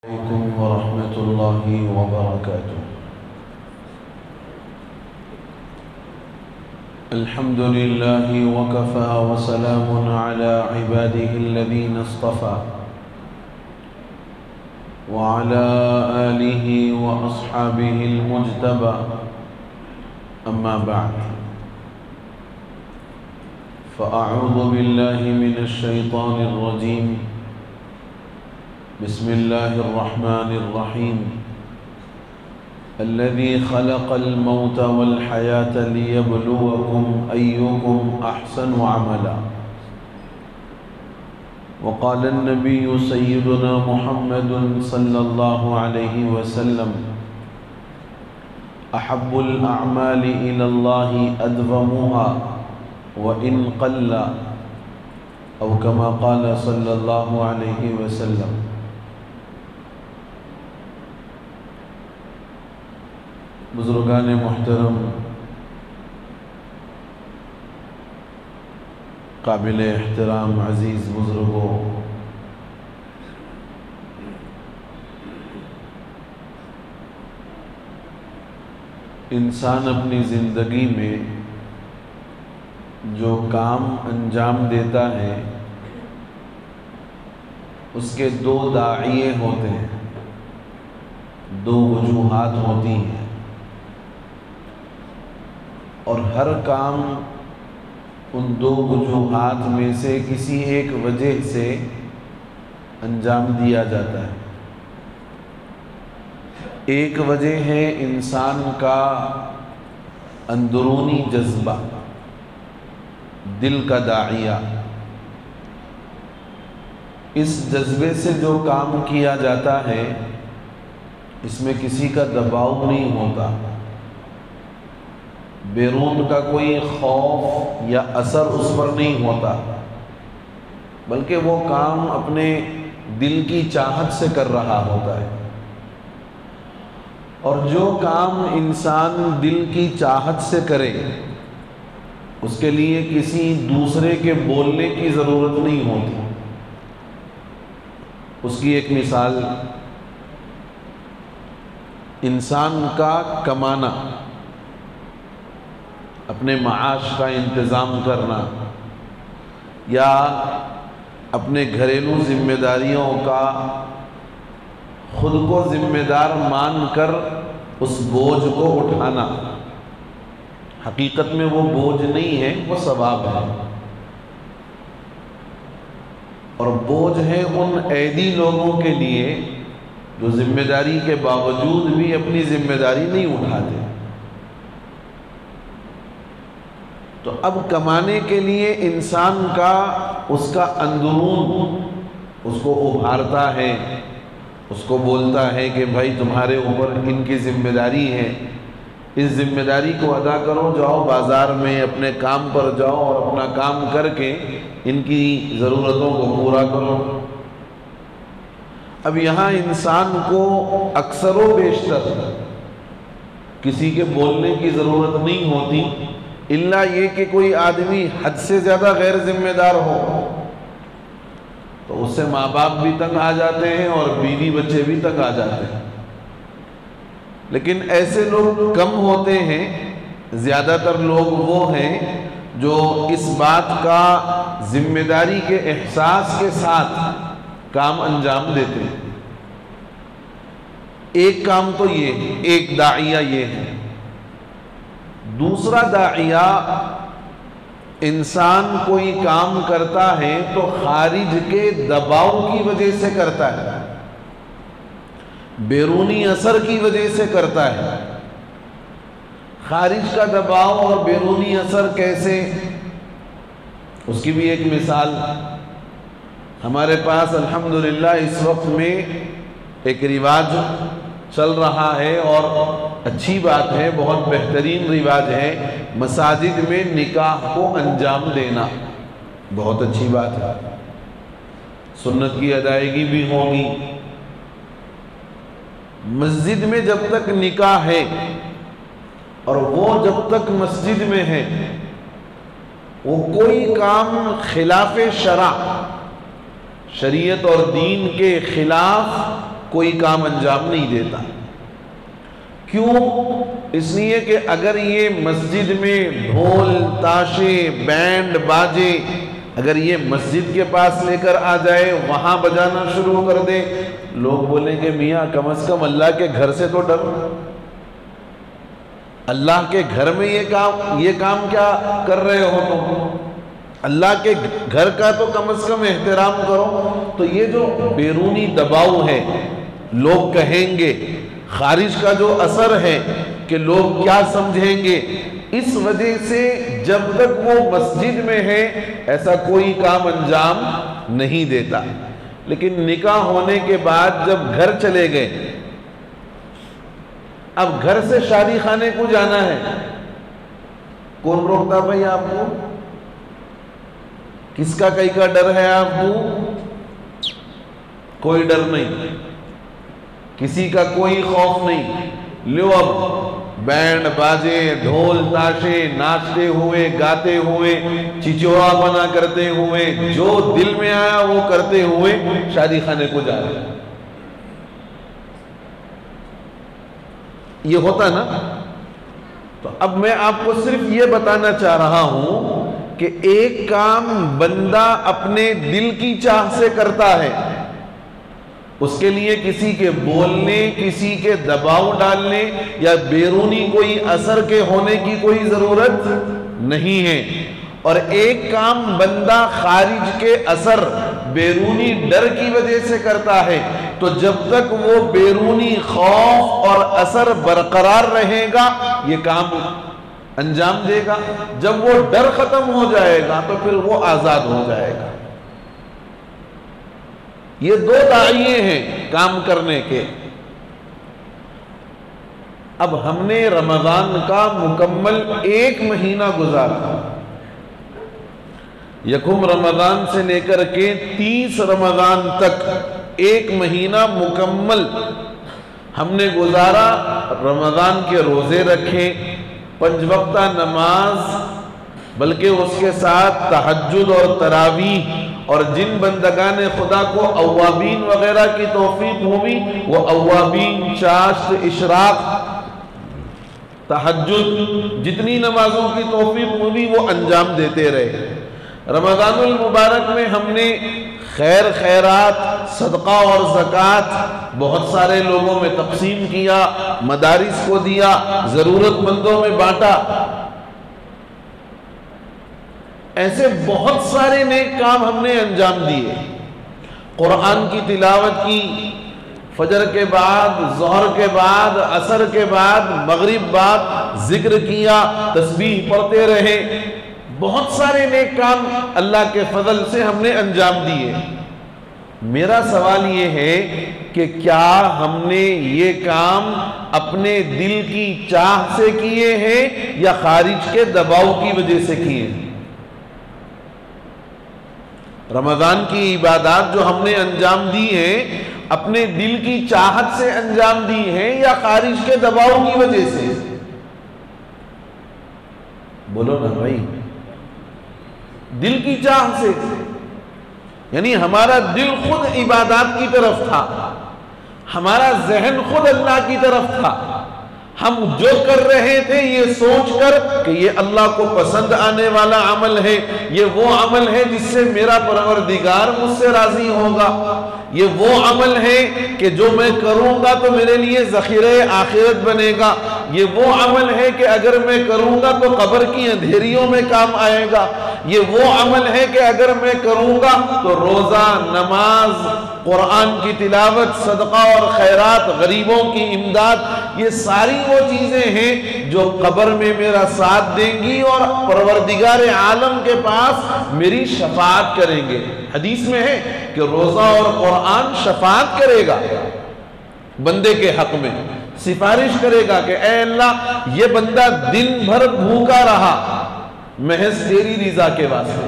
अलैकुम वरहमतुल्लाहि वबरकातुह। अल्हम्दुलिल्लाहि वकफ़ा वसलामुन अला इबादिहिल्लज़ीना इस्तफ़ा व अला आलिहि व अस्हाबिहिल मुज्तबा, अम्मा बअद, फ़अऊज़ु बिल्लाहि मिनश शैतानिर रजीम। बिस्मिल्लाहिर्रहमानिर्रहीम। अल्लज़ी खलक़ल मौत वल हयात लियब्लुवकुम अय्युकुम अहसनु अमला। वक़ाल नबिय्यु सय्यिदुना मुहम्मदुन सल्लल्लाहु अलैहि वसल्लम, अहब्बुल अअमालि इलल्लाहि अदवमुहा व इन क़ल्ला, औ कमा क़ाल सल्लल्लाहु अलैहि वसल्लम। बुज़ुर्गान मुहतरम, काबिल एहतराम अज़ीज़ बुज़ुर्गों, इंसान अपनी ज़िंदगी में जो काम अंजाम देता है उसके दो दाइये होते हैं, दो वजूहात होती हैं, और हर काम उन दो वजूहात में से किसी एक वजह से अंजाम दिया जाता है। एक वजह है इंसान का अंदरूनी जज्बा, दिल का दाइया। इस जज्बे से जो काम किया जाता है इसमें किसी का दबाव नहीं होता, बैरून का कोई खौफ या असर उस पर नहीं होता, बल्कि वो काम अपने दिल की चाहत से कर रहा होता है। और जो काम इंसान दिल की चाहत से करे उसके लिए किसी दूसरे के बोलने की ज़रूरत नहीं होती। उसकी एक मिसाल, इंसान का कमाना, अपने माश का इंतज़ाम करना या अपने घरेलू जिम्मेदारियों का खुद को जिम्मेदार मानकर उस बोझ को उठाना, हकीकत में वो बोझ नहीं है, वो सवाब है। और बोझ है उन ऐदी लोगों के लिए जो जिम्मेदारी के बावजूद भी अपनी जिम्मेदारी नहीं उठाते। तो अब कमाने के लिए इंसान का उसका अंदरून उसको उभारता है, उसको बोलता है कि भाई तुम्हारे ऊपर इनकी जिम्मेदारी है, इस जिम्मेदारी को अदा करो, जाओ बाज़ार में अपने काम पर जाओ और अपना काम करके इनकी ज़रूरतों को पूरा करो। अब यहाँ इंसान को अक्सर व बेशतर किसी के बोलने की ज़रूरत नहीं होती, इल्ला ये कि कोई आदमी हद से ज़्यादा गैर जिम्मेदार हो तो उससे माँ बाप भी तंग आ जाते हैं और बीवी बच्चे भी तंग आ जाते हैं। लेकिन ऐसे लोग कम होते हैं, ज़्यादातर लोग वो हैं जो इस बात का जिम्मेदारी के एहसास के साथ काम अंजाम देते हैं। एक काम तो ये है, एक दाइया ये है। दूसरा दाइया, इंसान कोई काम करता है तो खारिज के दबाव की वजह से करता है, बैरूनी असर की वजह से करता है। खारिज का दबाव और बैरूनी असर कैसे, उसकी भी एक मिसाल हमारे पास अल्हम्दुलिल्लाह इस वक्त में एक रिवाज चल रहा है और अच्छी बात है, बहुत बेहतरीन रिवाज है। मसाजिद में निकाह को अंजाम देना बहुत अच्छी बात है, सुन्नत की अदायगी भी होगी। मस्जिद में जब तक निकाह है और वो जब तक मस्जिद में है, वो कोई काम खिलाफ शरा, शरीयत और दीन के खिलाफ कोई काम अंजाम नहीं देता। क्यों? इसलिए कि अगर ये मस्जिद में ढोल ताशे बैंड बाजे अगर ये मस्जिद के पास लेकर आ जाए, वहां बजाना शुरू कर दे, लोग बोलेंगे मियाँ कम से कम अल्लाह के घर से तो डरो, अल्लाह के घर में ये काम क्या कर रहे हो तुम, अल्लाह के घर का तो कम से कम एहतराम करो। तो ये जो बैरूनी दबाव है, लोग कहेंगे, खारिज का जो असर है कि लोग क्या समझेंगे, इस वजह से जब तक वो मस्जिद में है ऐसा कोई काम अंजाम नहीं देता। लेकिन निकाह होने के बाद जब घर चले गए, अब घर से शादी खाने को जाना है, कौन रोकता भाई आपको? किसका कहीं का डर है आपको? कोई डर नहीं, किसी का कोई खौफ नहीं। लो अब बैंड बाजे ढोल ताशे नाचते हुए गाते हुए चिचोड़ा बना करते हुए जो दिल में आया वो करते हुए शादी खाने को जा रहे हैं। ये होता ना। तो अब मैं आपको सिर्फ ये बताना चाह रहा हूं कि एक काम बंदा अपने दिल की चाह से करता है, उसके लिए किसी के बोलने, किसी के दबाव डालने या बैरूनी कोई असर के होने की कोई जरूरत नहीं है। और एक काम बंदा खारिज के असर बैरूनी डर की वजह से करता है, तो जब तक वो बैरूनी खौफ और असर बरकरार रहेगा ये काम अंजाम देगा। जब वो डर खत्म हो जाएगा तो फिर वो आजाद हो जाएगा। ये दो दायरे हैं काम करने के। अब हमने रमजान का मुकम्मल 1 महीना गुजारा, यकुम रमजान से लेकर के 30 रमजान तक 1 महीना मुकम्मल हमने गुजारा। रमजान के रोजे रखे, 5 वक्ता नमाज, बल्कि उसके साथ तहज्जुद और तरावीह। और जिन बंदगान खुदा को अव्वाबीन वगैरह की तौफीक हुई वो अव्वाबीन, चाश्त, इशराक, तहज्जुद, जितनी नमाजों की तौफीक हुई वो अंजाम देते रहे। रमज़ानुल मुबारक में हमने खैर खैरात, सदका और ज़कात बहुत सारे लोगों में तकसीम किया, मदारिस को दिया, ज़रूरतमंदों में बांटा। ऐसे बहुत सारे नेक काम हमने अंजाम दिए। कुरान की तिलावत की, फजर के बाद, ज़ोहर के बाद, असर के बाद, मगरिब बाद जिक्र किया, तस्बीह पढ़ते रहे। बहुत सारे नेक काम अल्लाह के फजल से हमने अंजाम दिए। मेरा सवाल ये है कि क्या हमने ये काम अपने दिल की चाह से किए हैं या खारिज के दबाव की वजह से किए हैं? रमजान की इबादत जो हमने अंजाम दी है अपने दिल की चाहत से अंजाम दी है या खारिज के दबाव की वजह से? बोलो ना भाई। दिल की चाह से, यानी हमारा दिल खुद इबादत की तरफ था, हमारा जहन खुद अल्लाह की तरफ था। हम जो कर रहे थे ये सोचकर कि ये अल्लाह को पसंद आने वाला अमल है, ये वो अमल है जिससे मेरा परवरदिगार मुझसे राजी होगा, ये वो अमल है कि जो मैं करूंगा तो मेरे लिए ज़ख़ीरे आखिरत बनेगा, ये वो अमल है कि अगर मैं करूंगा तो कब्र की अंधेरियों में काम आएगा, ये वो अमल है कि अगर मैं करूंगा तो रोज़ा, नमाज, कुरान की तिलावत, सदका और खैरात, गरीबों की इमदाद, ये सारी वो चीजें हैं जो कब्र में मेरा साथ देंगी और परवरदिगार आलम के पास मेरी शफाअत करेंगे। हदीस में है कि रोजा और कुरान शफाअत करेगा बंदे के हक में, सिफारिश करेगा कि ऐ अल्लाह ये बंदा दिन भर भूखा रहा महज तेरी रिजा के वास्ते,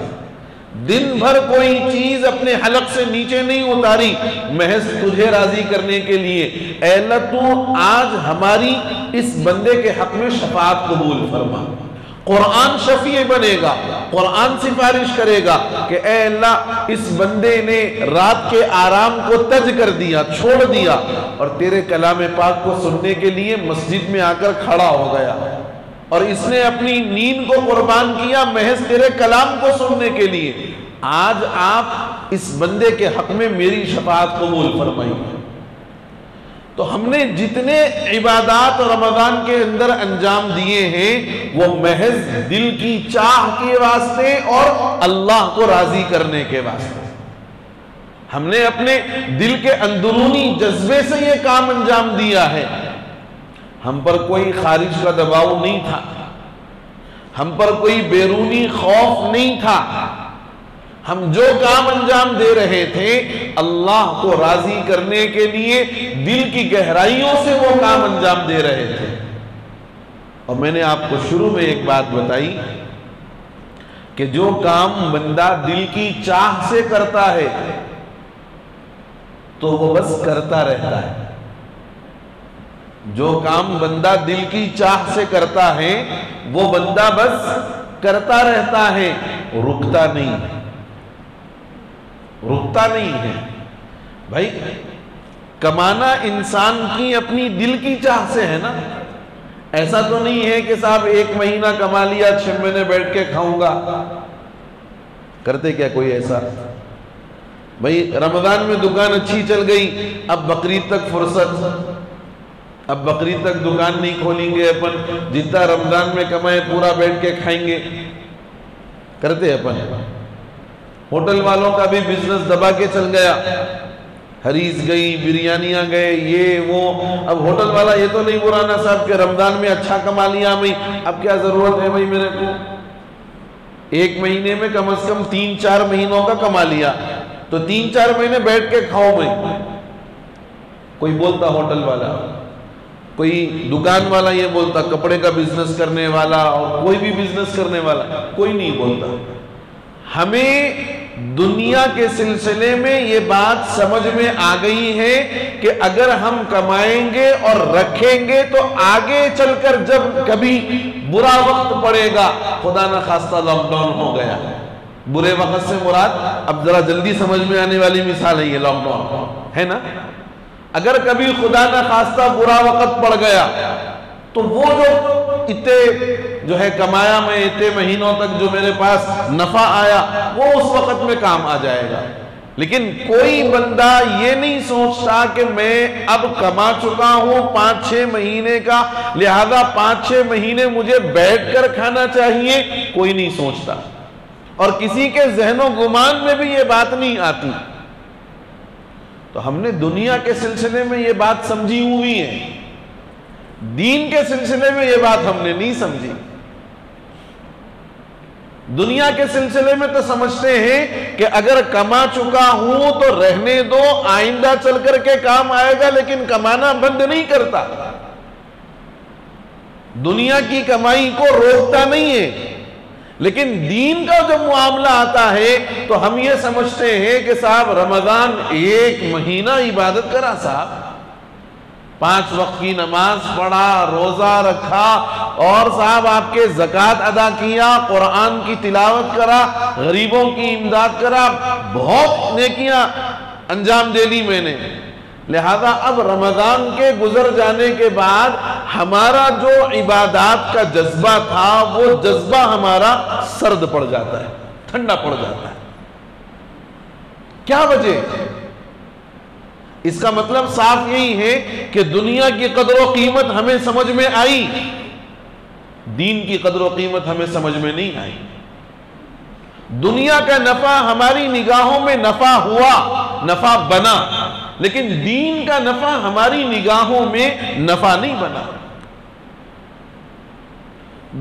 दिन भर कोई चीज अपने हलक से नीचे नहीं उतारी महज तुझे राजी करने के लिए, ऐ अल्लाह तू आज हमारी इस बंदे के हक में शफाअत कबूल फरमा। कुरान शफी बनेगा, कुरान सिफारिश करेगा कि ए अल्लाह, इस बंदे ने रात के आराम को तज कर दिया, छोड़ दिया, और तेरे कलाम पाक को सुनने के लिए मस्जिद में आकर खड़ा हो गया, और इसने अपनी नींद को कुर्बान किया महज तेरे कलाम को सुनने के लिए। आज आप इस बंदे के हक में मेरी शफाअत कबूल फरमाइए। तो हमने जितने इबादत रमजान के अंदर अंजाम दिए हैं वो महज दिल की चाह के वास्ते और अल्लाह को राजी करने के वास्ते। हमने अपने दिल के अंदरूनी जज्बे से ये काम अंजाम दिया है। हम पर कोई खारिज का दबाव नहीं था, हम पर कोई बैरूनी खौफ नहीं था। हम जो काम अंजाम दे रहे थे अल्लाह को राजी करने के लिए दिल की गहराइयों से वो काम अंजाम दे रहे थे। और मैंने आपको शुरू में एक बात बताई कि जो काम बंदा दिल की चाह से करता है तो वो बस करता रहता है। जो काम बंदा दिल की चाह से करता है वो बंदा बस करता रहता है, रुकता नहीं है, रुकता नहीं है। भाई कमाना इंसान की अपनी दिल की चाह से है ना। ऐसा तो नहीं है कि साहब 1 महीना कमा लिया, 6 महीने बैठ के खाऊंगा। करते क्या कोई ऐसा? भाई रमजान में दुकान अच्छी चल गई, अब बकरीद तक फुर्सत, अब बकरीद तक दुकान नहीं खोलेंगे अपन, जितना रमजान में कमाए पूरा बैठ के खाएंगे। करते अपन। होटल वालों का भी बिजनेस दबा के चल गया, हरीस गई, बिरयानियां गए, ये वो। अब होटल वाला ये तो नहीं बुराना साहब कि रमजान में अच्छा कमा लिया भाई, अब क्या जरूरत है भाई मेरे को, 1 महीने में कम से कम 3-4 महीनों का कमा लिया तो 3-4 महीने बैठ के खाओ भाई। कोई बोलता होटल वाला, कोई दुकान वाला ये बोलता, कपड़े का बिजनेस करने वाला और कोई भी बिजनेस करने वाला, कोई नहीं बोलता। हमें दुनिया के सिलसिले में ये बात समझ में आ गई है कि अगर हम कमाएंगे और रखेंगे तो आगे चलकर जब कभी बुरा वक्त पड़ेगा, खुदा न खास्ता लॉकडाउन हो गया, बुरे वक्त से मुराद अब जरा जल्दी समझ में आने वाली मिसाल है ये लॉकडाउन, है ना। अगर कभी खुदा न खास्ता बुरा वक्त पड़ गया तो वो जो इतने जो है कमाया मैं इतने महीनों तक जो मेरे पास नफा आया वो उस वक्त में काम आ जाएगा। लेकिन कोई बंदा ये नहीं सोचता कि मैं अब कमा चुका हूं 5-6 महीने का, लिहाजा 5-6 महीने मुझे बैठकर खाना चाहिए, कोई नहीं सोचता। और किसी के जहनो गुमान में भी ये बात नहीं आती। तो हमने दुनिया के सिलसिले में ये बात समझी हुई है, दीन के सिलसिले में ये बात हमने नहीं समझी। दुनिया के सिलसिले में तो समझते हैं कि अगर कमा चुका हूं तो रहने दो, आइंदा चल करके काम आएगा, लेकिन कमाना बंद नहीं करता, दुनिया की कमाई को रोकता नहीं है। लेकिन दीन का जब मामला आता है तो हम ये समझते हैं कि साहब रमजान 1 महीना इबादत करा, साहब 5 वक्त की नमाज पढ़ा, रोजा रखा और साहब आपके ज़कात अदा किया, कुरान की तिलावत करा, गरीबों की इमदाद करा, बहुत नेकियां अंजाम दे ली मैंने। लिहाजा अब रमजान के गुजर जाने के बाद हमारा जो इबादत का जज्बा था वो जज्बा हमारा सर्द पड़ जाता है, ठंडा पड़ जाता है। क्या वजह? इसका मतलब साफ यही है कि दुनिया की कदर व कीमत हमें समझ में आई, दीन की कदर व कीमत हमें समझ में नहीं आई। दुनिया का नफा हमारी निगाहों में नफा हुआ, नफा बना, लेकिन दीन का नफा हमारी निगाहों में नफा नहीं बना।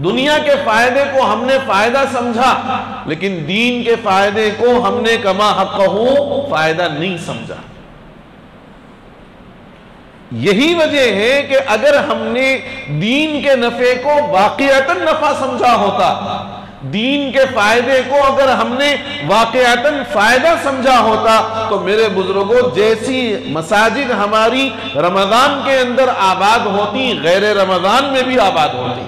दुनिया के फायदे को हमने फायदा समझा, लेकिन दीन के फायदे को हमने कमा हक़हू फायदा नहीं समझा। यही वजह है कि अगर हमने दीन के नफे को वाक़ियतन नफा समझा होता, दीन के फायदे को अगर हमने वाक़ियतन फायदा समझा होता, तो मेरे बुजुर्गों जैसी मसाजिद हमारी रमजान के अंदर आबाद होती, गैर रमजान में भी आबाद होती।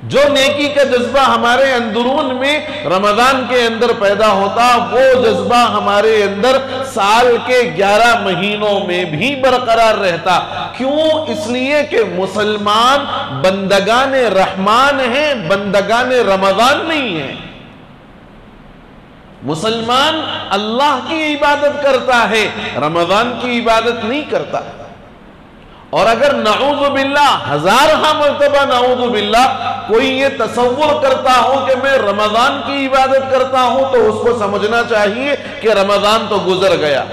जो नेकी का जज्बा हमारे अंदरून में रमजान के अंदर पैदा होता, वो जज्बा हमारे अंदर साल के 11 महीनों में भी बरकरार रहता। क्यों? इसलिए कि मुसलमान बंदगान रहमान है, बंदगान रमजान नहीं है। मुसलमान अल्लाह की इबादत करता है, रमजान की इबादत नहीं करता। और अगर नऊज़ु बिल्लाह, हज़ारहा मर्तबा नऊज़ु बिल्लाह, कोई ये तसव्वुर करता हो कि मैं रमजान की इबादत करता हूं, तो उसको समझना चाहिए कि रमजान तो गुजर गया।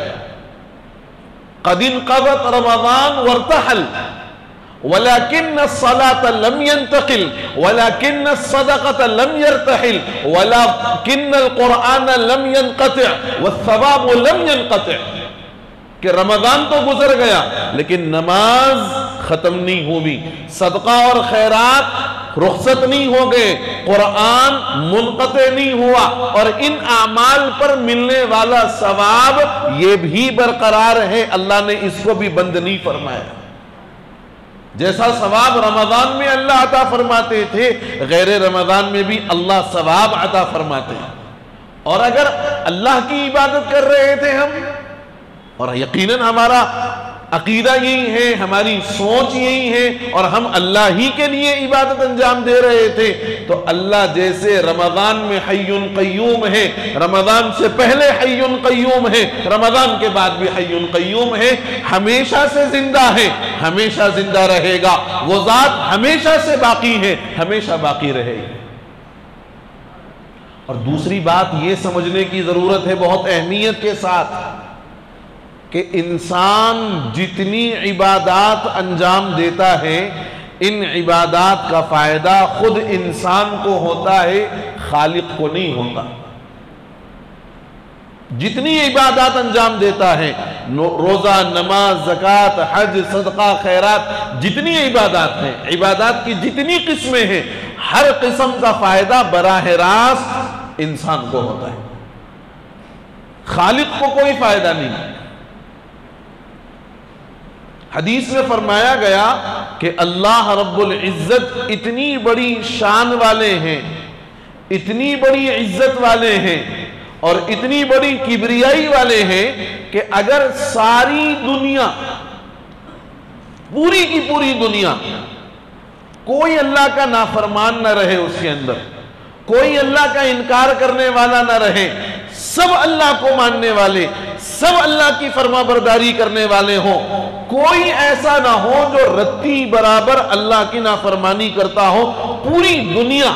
क़दिन क़ज़त रमजान वरतहल वलाकिन्न सलात लम यंतकिल वलाकिन्न सदक़त लम यरतहिल वलाकिन्नल क़ुरआन लम यनक़ति वस्सवाब लम यनक़ति। कि रमजान तो गुजर गया लेकिन नमाज खत्म नहीं हुई, सदका और खैरात रुखसत नहीं हो गए, कुरान मुनक़ते नहीं हुआ, और इन आमाल पर मिलने वाला सवाब ये भी बरकरार है। अल्लाह ने इसको भी बंद नहीं फरमाया। जैसा सवाब रमजान में अल्लाह अता फरमाते थे, गैर रमजान में भी अल्लाह सवाब अता फरमाते हैं। और अगर अल्लाह की इबादत कर रहे थे हम, और यकीनन हमारा अकीदा यही है, हमारी सोच यही है, और हम अल्लाह ही के लिए इबादत अंजाम दे रहे थे, तो अल्लाह जैसे रमजान में हय्युन क़य्यूम है, रमजान से पहले हय्युन क़य्यूम है, रमजान के बाद भी हय्युन क़य्यूम है, हमेशा से जिंदा है, हमेशा जिंदा रहेगा। वो ज़ात हमेशा से बाकी है, हमेशा बाकी रहेगी। और दूसरी बात ये समझने की जरूरत है बहुत अहमियत के साथ कि इंसान जितनी इबादात अंजाम देता है, इन इबादात का फायदा खुद इंसान को होता है, खालिक को नहीं होता। जितनी इबादात अंजाम देता है, रोजा, नमाज, ज़कात, हज, सदका, खैरात, जितनी इबादात हैं, इबादात की जितनी किस्में हैं, हर किस्म का फायदा बराह रास्त इंसान को होता है, खालिक को कोई फायदा नहीं। हदीस में फरमाया गया कि अल्लाह रब्बुल इज्जत इतनी बड़ी शान वाले हैं, इतनी बड़ी इज्जत वाले हैं और इतनी बड़ी किबरियाई वाले हैं कि अगर सारी दुनिया, पूरी की पूरी दुनिया, कोई अल्लाह का नाफरमान न रहे, उसके अंदर कोई अल्लाह का इनकार करने वाला न रहे, सब अल्लाह को मानने वाले, सब अल्लाह की फरमाबरदारी करने वाले हों, कोई ऐसा ना हो जो रत्ती बराबर अल्लाह की नाफरमानी करता हो, पूरी दुनिया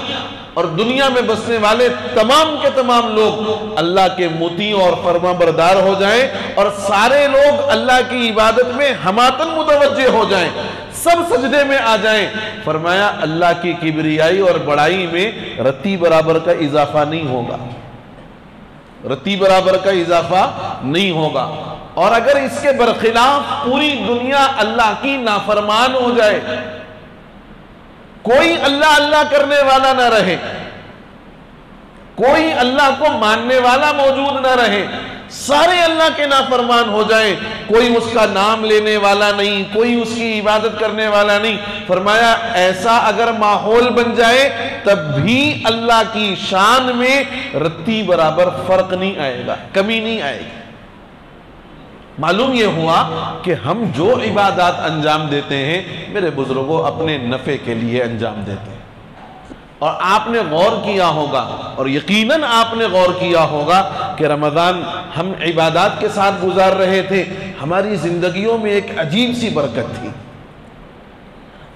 और दुनिया में बसने वाले तमाम के तमाम लोग अल्लाह के मुती और फरमाबरदार हो जाएं और सारे लोग अल्लाह की इबादत में हमातन मुतवज्जे हो जाएं, सब सजदे में आ जाएं, फरमाया अल्लाह की किबरियाई और बड़ाई में रत्ती बराबर का इजाफा नहीं होगा, रत्ती बराबर का इजाफा नहीं होगा। और अगर इसके बरखिलाफ पूरी दुनिया अल्लाह की नाफरमान हो जाए, कोई अल्लाह अल्लाह करने वाला ना रहे, कोई अल्लाह को मानने वाला मौजूद ना रहे, सारे अल्लाह के नाफरमान हो जाए, कोई उसका नाम लेने वाला नहीं, कोई उसकी इबादत करने वाला नहीं, फरमाया ऐसा अगर माहौल बन जाए तब भी अल्लाह की शान में रत्ती बराबर फर्क नहीं आएगा, कमी नहीं आएगी। मालूम यह हुआ कि हम जो इबादत अंजाम देते हैं मेरे बुजुर्गों अपने नफ़े के लिए अंजाम देते हैं। और आपने गौर किया होगा और यकीनन आपने गौर किया होगा कि रमज़ान हम इबादत के साथ गुजार रहे थे, हमारी ज़िंदगियों में एक अजीब सी बरकत थी,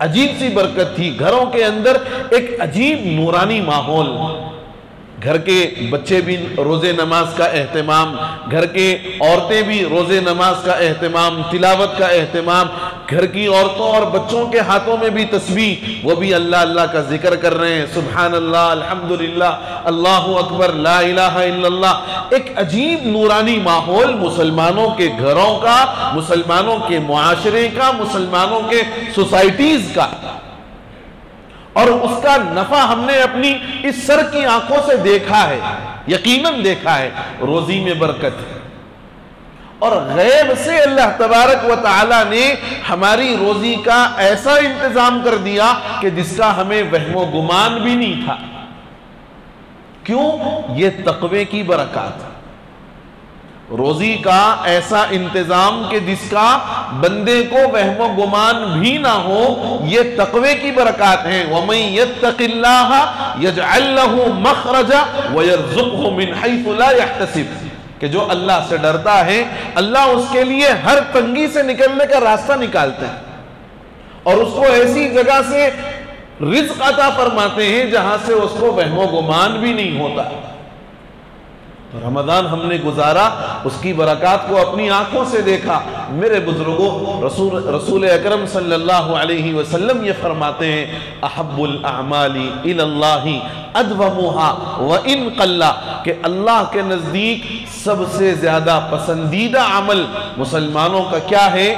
अजीब सी बरकत थी। घरों के अंदर एक अजीब नूरानी माहौल, घर के बच्चे भी रोज़े नमाज का एहतमाम, घर के औरतें भी रोज़े नमाज का एहतमाम, तिलावत का एहतमाम, घर की औरतों और बच्चों के हाथों में भी तस्बीह, वो भी अल्लाह अल्लाह का जिक्र कर रहे हैं, सुभान अल्लाह, अल्हम्दुलिल्लाह, अल्लाहु अकबर, ला इलाहा इल्लल्लाह। एक अजीब नूरानी माहौल मुसलमानों के घरों का, मुसलमानों के मुआशरे का, मुसलमानों के सोसाइटीज का, और उसका नफा हमने अपनी इस सर की आंखों से देखा है, यकीनन देखा है। रोजी में बरकत है और गैब से अल्लाह तबारक व तआला ने हमारी रोजी का ऐसा इंतजाम कर दिया कि जिसका हमें वहमो गुमान भी नहीं था। क्यों? ये तकवे की बरकत, रोजी का ऐसा इंतजाम कि जिसका बंदे को वहमो गुमान भी ना हो, ये तकवे की बरकत है। वमन यत्तकिल्लाह यजअल लहू मखरजा व यरज़ुक़हु मिन हैसु ला यहतसिब, कि जो अल्लाह से डरता है अल्लाह उसके लिए हर तंगी से निकलने का रास्ता निकालते हैं और उसको ऐसी जगह से रिज़्क़ अता फरमाते हैं जहां से उसको वहमो गुमान भी नहीं होता। तो रमज़ान हमने गुजारा, उसकी बरकत को अपनी आंखों से देखा। मेरे बुजुर्गों, रसूल अकरम सल्लल्लाहु अलैहि वसल्लम ये फरमाते हैं, अहब्बुल अअमाली इलल्लाहि अदवमुहा व इन कल्ला, कि अल्लाह के नज़दीक सबसे ज़्यादा पसंदीदा अमल मुसलमानों का क्या है?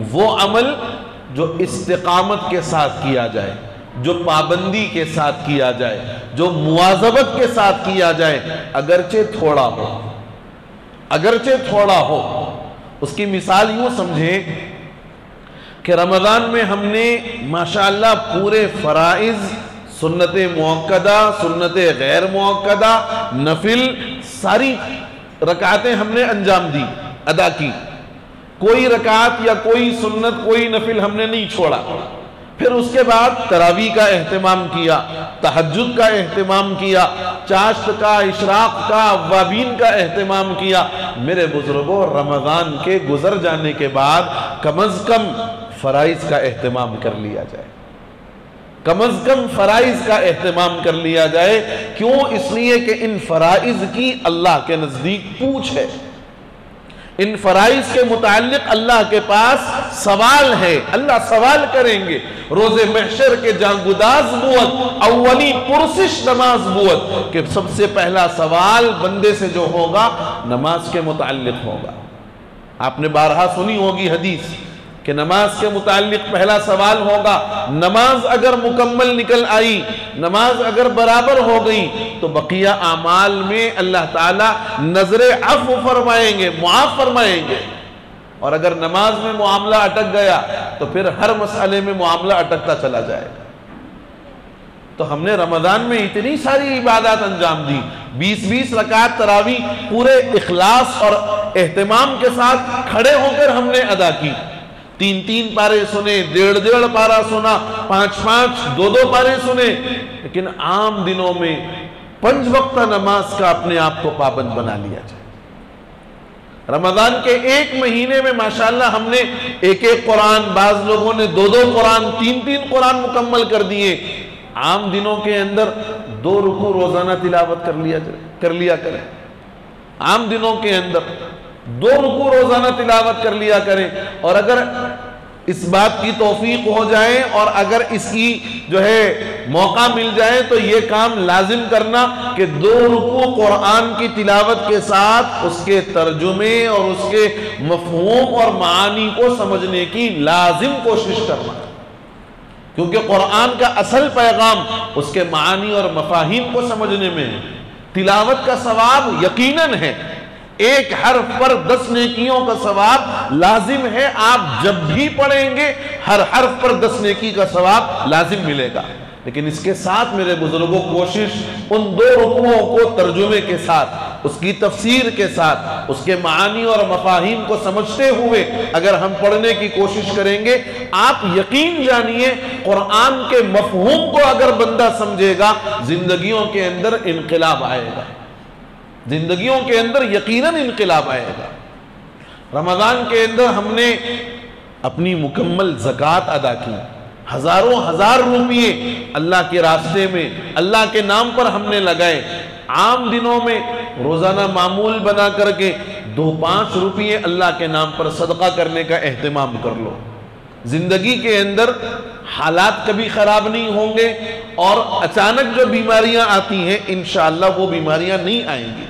वो अमल जो इस्तिकामत के साथ किया जाए, जो पाबंदी के साथ किया जाए, जो मुआज़बत के साथ किया जाए, अगरचे थोड़ा हो, अगरचे थोड़ा हो। उसकी मिसाल यूँ समझें कि रमज़ान में हमने माशाअल्लाह पूरे फ़राइज़, सुन्नत मुअक्कदा, सुन्नत गैर मुअक्कदा, नफिल, सारी रकातें हमने अंजाम दी, अदा की। कोई रकात या कोई सुन्नत, कोई नफिल हमने नहीं छोड़ा। फिर उसके बाद तरावी का एहतमाम किया, तहज्जुद का एहतमाम किया, चाश्त का, इशराक का, अव्वाबीन का एहतमाम किया। मेरे बुजुर्गों, रमज़ान के गुजर जाने के बाद कम अज़ कम फ़राइज़ का एहतमाम कर लिया जाए, कम अज़ कम फ़राइज़ का एहतमाम कर लिया जाए। क्यों? इसलिए कि इन फ़राइज़ की अल्लाह के नज़दीक पूछ है, इन फ़राइज़ के मुताल्लिक़ अल्लाह के पास सवाल है, अल्लाह सवाल करेंगे। रोज़े महशर के जांगुदाज बुअत, अव्वली पुरसिश नमाज बुअत, कि सबसे पहला सवाल बंदे से जो होगा नमाज के मुताल्लिक़ होगा। आपने बारहा सुनी होगी हदीस कि नमाज के मुताल्लिक़ पहला सवाल होगा। नमाज अगर मुकम्मल निकल आई, नमाज अगर बराबर हो गई, तो बकिया आमाल में अल्लाह ताला नजरे अफ़्व फरमाएंगे, मुआफ़ फरमाएंगे। और अगर नमाज में मामला अटक गया तो फिर हर मसले में मामला अटकता चला जाएगा। तो हमने रमज़ान में इतनी सारी इबादत अंजाम दी, 20-20 रकात तरावी पूरे इखलास और एहतमाम के साथ खड़े होकर हमने अदा की। 3-3 पारे सुने, 1.5 पारा सुना, 5-5, 2-2 पारे सुने। लेकिन आम दिनों में 5 वक्त नमाज का अपने आप को पाबंद बना लिया जाए। रमज़ान के एक महीने में माशाअल्लाह हमने एक कुरान, बाज़ लोगों ने 2-2 कुरान, 3-3 कुरान मुकम्मल कर दिए। आम दिनों के अंदर 2 रुकू रोज़ाना तिलावत कर लिया करें। आम दिनों के अंदर 2 रुकू रोज़ाना तिलावत कर लिया करें। और अगर इस बात की तौफीक हो जाए और अगर इसकी जो है मौका मिल जाए तो ये काम लाजिम करना कि 2 रुकू कुरान की तिलावत के साथ उसके तर्जुमे और उसके मफ़हूम और मानी को समझने की लाजिम कोशिश करना, क्योंकि कुरान का असल पैगाम उसके मानी और मफाहिम को समझने में है। तिलावत का सवाब यकीनन है, एक हर्फ पर 10 नेकियों का सवाब लाजिम है। आप जब भी पढ़ेंगे हर हर्फ पर 10 नेकी का सवाब लाजिम मिलेगा। लेकिन इसके साथ मेरे बुजुर्गों, कोशिश उन 2 रुकुओं को तर्जुमे के साथ, उसकी तफसीर के साथ, उसके मानी और मफाहिम को समझते हुए अगर हम पढ़ने की कोशिश करेंगे, आप यकीन जानिए कुरान के मफहूम को अगर बंदा समझेगा, जिंदगियों के अंदर इनकलाब आएगा, जिंदगियों के अंदर यकीनन इनकलाब आएगा। रमज़ान के अंदर हमने अपनी मुकम्मल ज़कात अदा की, हज़ारों हज़ार रुपये अल्लाह के रास्ते में, अल्लाह के नाम पर हमने लगाए। आम दिनों में रोज़ाना मामूल बना करके 2-5 रुपये अल्लाह के नाम पर सदका करने का एहतमाम कर लो। ज़िंदगी के अंदर हालात कभी ख़राब नहीं होंगे और अचानक जो बीमारियां आती हैं इंशाअल्लाह वो बीमारियां नहीं आएंगी।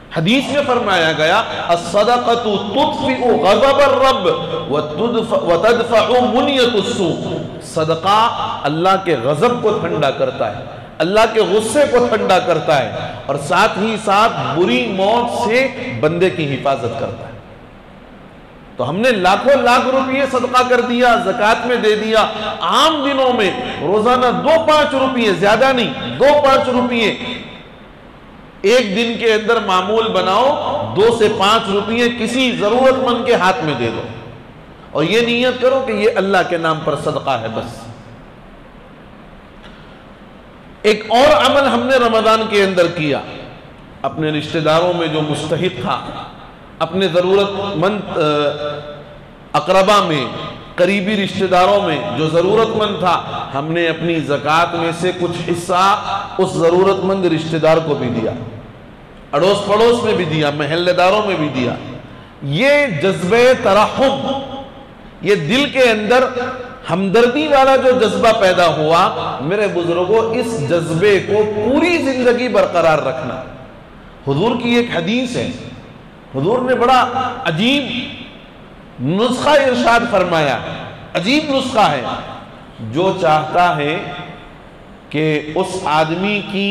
हदीस में फरमाया गया, अस्सदक़तु तुत्फ़िउ ग़ज़बर रब्ब व तदफ़उ मुनियतुस्सू, सदका अल्लाह के गज़ब को ठंडा करता है, अल्लाह के गुस्से को ठंडा करता है और साथ ही साथ बुरी मौत से बंदे की हिफाजत करता है। तो हमने लाखों लाख रुपये सदका कर दिया, ज़कात में दे दिया। आम दिनों में रोजाना 2-5 रुपये, ज्यादा नहीं, 2-5 रुपये एक दिन के अंदर मामूल बनाओ, 2 से 5 रुपये किसी जरूरतमंद के हाथ में दे दो और ये नियत करो कि ये अल्लाह के नाम पर सदका है। बस एक और अमल हमने रमजान के अंदर किया, अपने रिश्तेदारों में जो मुस्तहिक था, अपने ज़रूरतमंद अकरबा में, करीबी रिश्तेदारों में जो ज़रूरतमंद था, हमने अपनी ज़कात में से कुछ हिस्सा उस ज़रूरतमंद रिश्तेदार को भी दिया, अड़ोस पड़ोस में भी दिया, महल्लेदारों में भी दिया। ये जज्बे तरहुम, ये दिल के अंदर हमदर्दी वाला जो जज्बा पैदा हुआ, मेरे बुजुर्गों, इस जज्बे को पूरी जिंदगी बरकरार रखना। हुजूर की एक हदीस है, हुजूर ने बड़ा अजीब नुस्खा इरशाद फरमाया, अजीब नुस्खा है। जो चाहता है कि उस आदमी की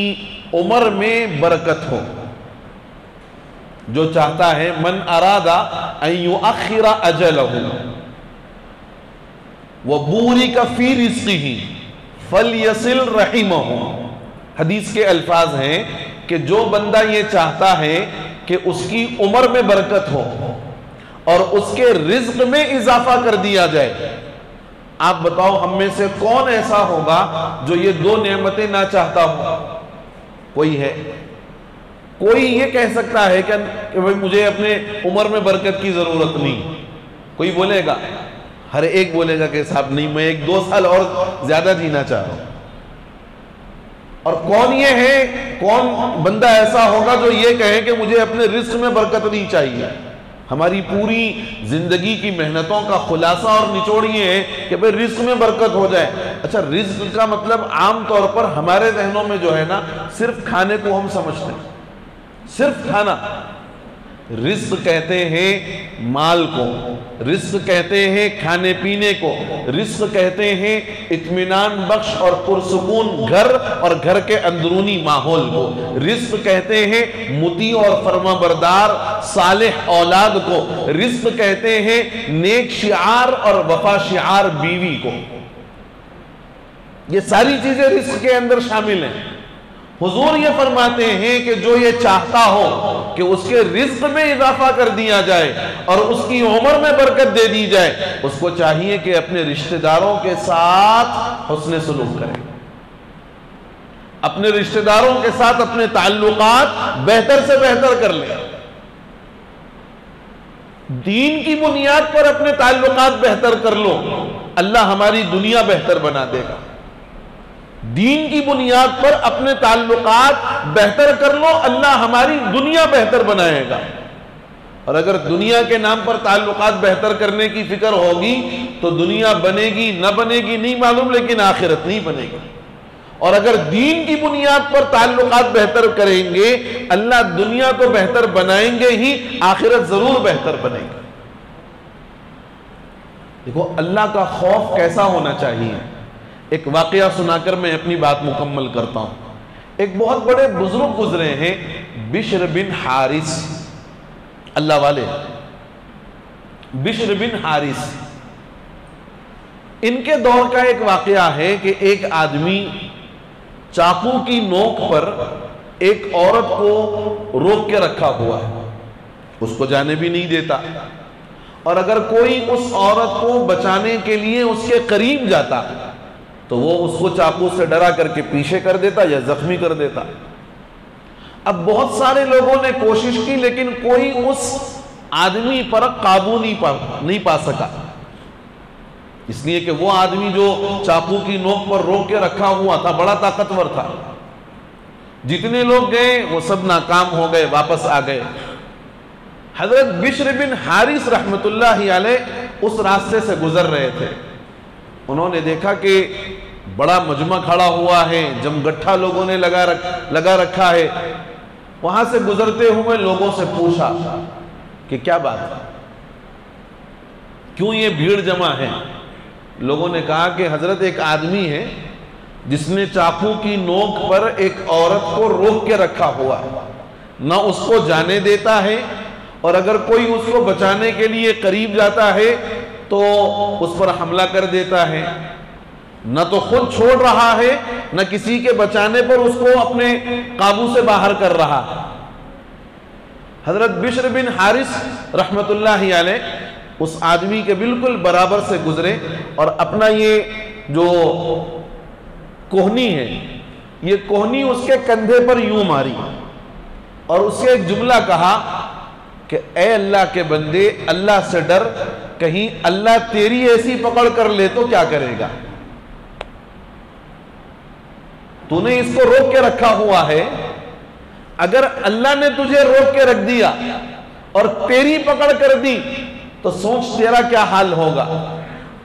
उम्र में बरकत हो, जो चाहता है, मन अरादा अन युअख्खिरा अजलहु व बूरिका फी रिज़्क़िही फलयसिल रहिमहु। हदीस के अल्फाज हैं कि जो बंदा ये चाहता है कि उसकी उम्र में बरकत हो और उसके रिज्क में इजाफा कर दिया जाए। आप बताओ हम में से कौन ऐसा होगा जो ये 2 नेमतें ना चाहता हो? कोई है? कोई ये कह सकता है कि भाई मुझे अपने उम्र में बरकत की जरूरत नहीं? कोई बोलेगा? हर एक बोलेगा कि साहब नहीं, मैं 1-2 साल और ज्यादा जीना चाह रहा हूं। और कौन ये है, कौन बंदा ऐसा होगा जो ये कहे कि मुझे अपने रिस्क में बरकत नहीं चाहिए? हमारी पूरी जिंदगी की मेहनतों का खुलासा और निचोड़ ये है कि भाई रिस्क में बरकत हो जाए। अच्छा, रिस्क का मतलब आम तौर पर हमारे जहनों में जो है ना, सिर्फ खाने को हम समझते हैं, सिर्फ खाना। रिस्क कहते हैं माल को, रिस्क कहते हैं खाने पीने को, रिस्क कहते हैं इत्मीनान बख्श और पुरसुकून घर और घर के अंदरूनी माहौल को, रिस्क कहते हैं मुती और फरमाबरदार सालेह औलाद को, रिस्क कहते हैं नेक शिआर और वफा शिआर बीवी को। ये सारी चीजें रिस्क के अंदर शामिल हैं। हुजूर ये फरमाते हैं कि जो ये चाहता हो कि उसके रिज्क में इजाफा कर दिया जाए और उसकी उम्र में बरकत दे दी जाए, उसको चाहिए कि अपने रिश्तेदारों के साथ हुस्न सुलूक करे, अपने रिश्तेदारों के साथ अपने ताल्लुकात बेहतर से बेहतर कर ले। दीन की बुनियाद पर अपने ताल्लुकात बेहतर कर लो, अल्लाह हमारी दुनिया बेहतर बना देगा। दीन की बुनियाद पर अपने ताल्लुकात बेहतर कर लो, अल्लाह हमारी दुनिया बेहतर बनाएगा। और अगर दुनिया के नाम पर ताल्लुकात बेहतर करने की फिक्र होगी तो दुनिया बनेगी न बनेगी नहीं मालूम, लेकिन आखिरत नहीं बनेगी। और अगर दीन की बुनियाद पर ताल्लुकात बेहतर करेंगे, अल्लाह दुनिया को बेहतर बनाएंगे ही, आखिरत जरूर बेहतर बनेगी। देखो अल्लाह का खौफ कैसा होना चाहिए। एक वाकया सुनाकर मैं अपनी बात मुकम्मल करता हूं। एक बहुत बड़े बुजुर्ग गुजरे हैं, बिश्र बिन हारिस, अल्लाह वाले बिश्र बिन हारिस। इनके दौर का एक वाकया है कि एक आदमी चाकू की नोक पर एक औरत को रोक के रखा हुआ है, उसको जाने भी नहीं देता। और अगर कोई उस औरत को बचाने के लिए उसके करीब जाता तो वो उसको चाकू से डरा करके पीछे कर देता या जख्मी कर देता। अब बहुत सारे लोगों ने कोशिश की, लेकिन कोई उस आदमी पर काबू नहीं पा सका, इसलिए कि वो आदमी जो चाकू की नोक पर रोक के रखा हुआ था बड़ा ताकतवर था। जितने लोग गए वो सब नाकाम हो गए, वापस आ गए। हजरत बिश्र बिन हारिस रहमतुल्लाहि अलैह उस रास्ते से गुजर रहे थे। उन्होंने देखा कि बड़ा मजमा खड़ा हुआ है, जमगट्ठा लोगों ने लगा रखा है। वहां से गुजरते हुए लोगों से पूछा कि क्या बात है, क्यों ये भीड़ जमा है। लोगों ने कहा कि हजरत एक आदमी है जिसने चाकू की नोक पर एक औरत को रोक के रखा हुआ है, ना उसको जाने देता है और अगर कोई उसको बचाने के लिए करीब जाता है तो उस पर हमला कर देता है, न तो खुद छोड़ रहा है न किसी के बचाने पर उसको अपने काबू से बाहर कर रहा। हजरत बिश्र बिन हारिस रहमतुल्लाहि अलैह उस आदमी के बिल्कुल बराबर से गुजरे और अपना ये जो कोहनी है, ये कोहनी उसके कंधे पर यूं मारी और उससे एक जुमला कहा कि ए अल्लाह के बंदे, अल्लाह से डर, कहीं अल्लाह तेरी ऐसी पकड़ कर ले तो क्या करेगा। तूने इसको रोक के रखा हुआ है, अगर अल्लाह ने तुझे रोक के रख दिया और तेरी पकड़ कर दी तो सोच तेरा क्या हाल होगा।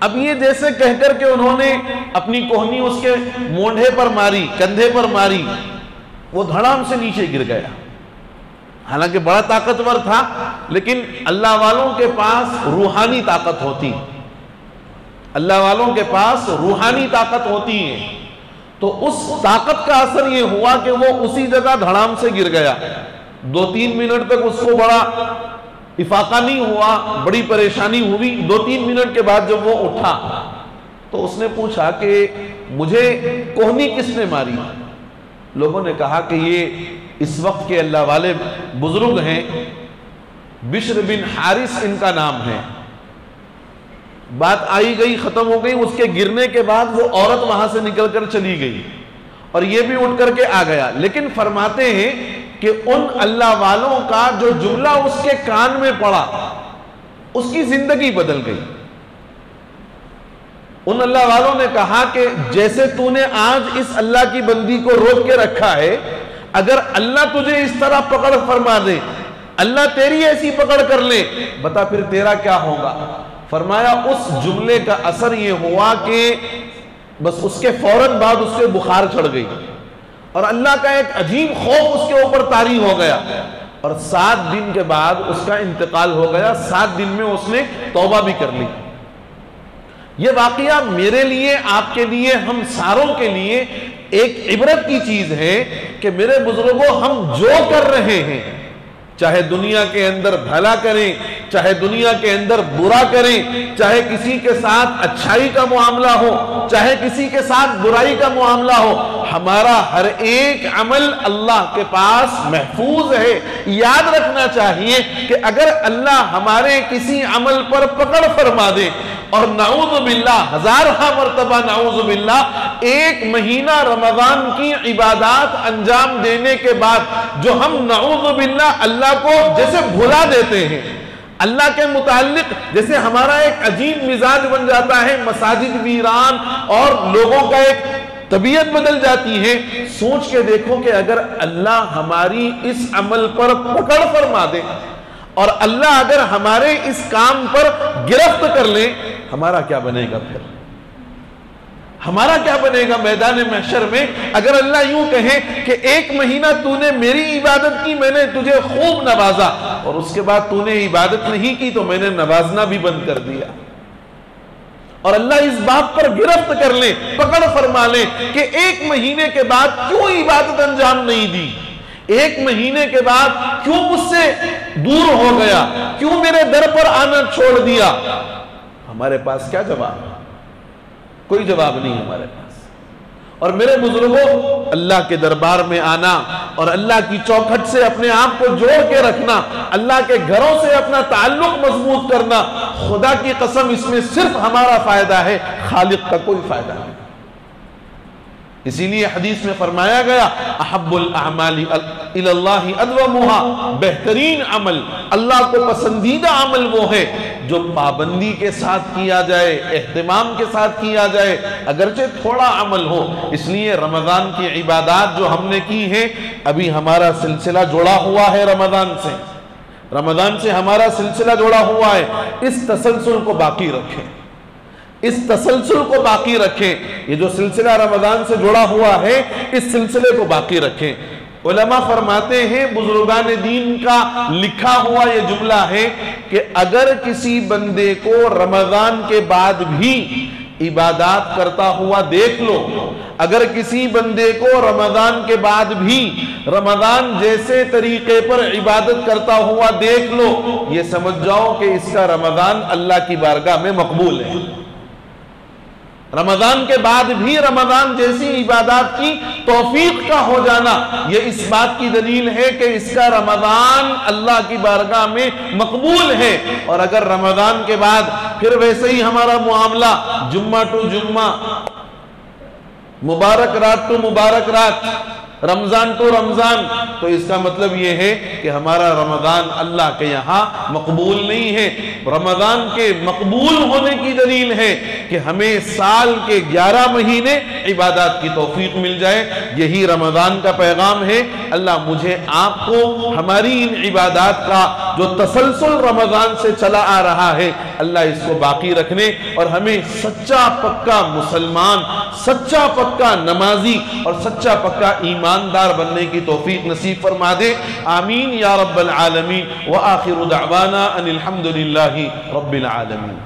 अब ये जैसे कहकर के उन्होंने अपनी कोहनी उसके मोंढे पर मारी, कंधे पर मारी, वो धड़ाम से नीचे गिर गया। हालांकि बड़ा ताकतवर था, लेकिन अल्लाह वालों के पास रूहानी ताकत होती, अल्लाह वालों के पास रूहानी ताकत होती है। तो उस ताकत का असर यह हुआ कि वो उसी जगह धड़ाम से गिर गया। 2-3 मिनट तक उसको बड़ा इफाका नहीं हुआ, बड़ी परेशानी हुई। 2-3 मिनट के बाद जब वो उठा तो उसने पूछा कि मुझे कोहनी किसने मारी। लोगों ने कहा कि ये इस वक्त के अल्लाह वाले बुजुर्ग हैं, बिश्र बिन हारिस इनका नाम है। बात आई गई, खत्म हो गई। उसके गिरने के बाद वो औरत वहां से निकलकर चली गई और ये भी उठ करके आ गया। लेकिन फरमाते हैं कि उन अल्लाह वालों का जो जुमला उसके कान में पड़ा, उसकी जिंदगी बदल गई। उन अल्लाह वालों ने कहा कि जैसे तूने आज इस अल्लाह की बंदी को रोक के रखा है, अगर अल्लाह तुझे इस तरह पकड़ फरमा दे, अल्लाह तेरी ऐसी पकड़ कर ले, बता फिर तेरा क्या होगा। फरमाया उस जुमले का असर यह हुआ कि बस उसके फौरन बाद उसके बुखार चढ़ गई और अल्लाह का एक अजीब खौफ उसके ऊपर तारी हो गया और 7 दिन के बाद उसका इंतकाल हो गया। 7 दिन में उसने तौबा भी कर ली। यह वाकया मेरे लिए, आपके लिए, हम सारों के लिए एक इबरत की चीज है कि मेरे बुजुर्गों, हम जो कर रहे हैं, चाहे दुनिया के अंदर भला करें, चाहे दुनिया के अंदर बुरा करें, चाहे किसी के साथ अच्छाई का मामला हो, चाहे किसी के साथ बुराई का मामला हो, हमारा हर एक अमल अल्लाह के पास महफूज है। याद रखना चाहिए कि अगर अल्लाह हमारे किसी अमल पर पकड़ फरमा दे और नाऊज़ बिल्लाह, हजारहा मर्तबा नाऊज़ बिल्लाह, 1 महीना रमजान की इबादत अंजाम देने के बाद जो हम नाऊज़ बिल्लाह अल्लाह को जैसे भुला देते हैं, अल्लाह के मुताल्लिक जैसे हमारा एक अजीब मिजाज बन जाता है, मसाजिद वीरान और लोगों का एक तबीयत बदल जाती है। सोच के देखो कि अगर अल्लाह हमारी इस अमल पर पकड़ फरमा दे और अल्लाह अगर हमारे इस काम पर गिरफ्त कर ले, हमारा क्या बनेगा। फिर हमारा क्या बनेगा मैदान महशर में। अगर अल्लाह यूं कहे कि 1 महीना तूने मेरी इबादत की, मैंने तुझे खूब नवाजा, और उसके बाद तूने इबादत नहीं की तो मैंने नवाजना भी बंद कर दिया, और अल्लाह इस बात पर गिरफ्त कर ले, पकड़ फरमा ले कि 1 महीने के बाद क्यों इबादत अंजाम नहीं दी, 1 महीने के बाद क्यों मुझसे दूर हो गया, क्यों मेरे दर पर आना छोड़ दिया। हमारे पास क्या जवाब है? कोई जवाब नहीं हमारे पास। और मेरे बुजुर्गों, अल्लाह के दरबार में आना और अल्लाह की चौखट से अपने आप को जोड़ के रखना, अल्लाह के घरों से अपना ताल्लुक मजबूत करना, खुदा की कसम इसमें सिर्फ हमारा फायदा है, खालिक का कोई फायदा नहीं। इसीलिए हदीस में फरमाया गया, अहब्बुल अमाली इलल्लाहि अदवमुहा, बेहतरीन अमल, अल्लाह को पसंदीदा अमल वो है जो पाबंदी के साथ किया जाए, एहतिमाम के साथ किया जाए, अगरचे थोड़ा अमल हो। इसलिए रमजान की इबादत जो हमने की है, अभी हमारा सिलसिला जुड़ा हुआ है रमजान से, रमजान से हमारा सिलसिला जुड़ा हुआ है। इस तसलसल को बाकी रखें, इस तसलसल को बाकी रखें। ये जो सिलसिला रमजान से जुड़ा हुआ है, इस सिलसिले को बाकी रखें। उलमा फरमाते हैं, बुजुर्गान दीन का लिखा हुआ ये जुमला है कि अगर किसी बंदे को रमजान के बाद भी इबादत करता हुआ देख लो। अगर किसी बंदे को रमजान के बाद भी रमजान जैसे तरीके पर इबादत करता हुआ देख लो, ये समझ जाओ कि इसका रमजान अल्लाह की बारगाह में मकबूल है। रमजान के बाद भी रमजान जैसी इबादत की तौफीक का हो जाना, ये इस बात की दलील है कि इसका रमजान अल्लाह की बारगाह में मकबूल है। और अगर रमजान के बाद फिर वैसे ही हमारा मुआमला जुम्मा टू जुम्मा, मुबारक रात टू मुबारक रात, रमजान टू रमजान, तो इसका मतलब यह है कि हमारा रमजान अल्लाह के यहाँ मकबूल नहीं है। रमजान के मकबूल होने की दलील है कि हमें साल के 11 महीने इबादत की तौफीक मिल जाए। यही रमजान का पैगाम है। अल्लाह मुझे आपको हमारी इन इबादत का जो तसलसल रमजान से चला आ रहा है, अल्लाह इसको बाकी रखने और हमें सच्चा पक्का मुसलमान, सच्चा पक्का नमाजी और सच्चा पक्का ईमानदार बनने की तौफीक नसीब फरमा दे। आमीन या रब्बल आलमीन। व आखिरु दअवाना अनिल हम्दुलिल्लाहि रब्बिल आलमीन।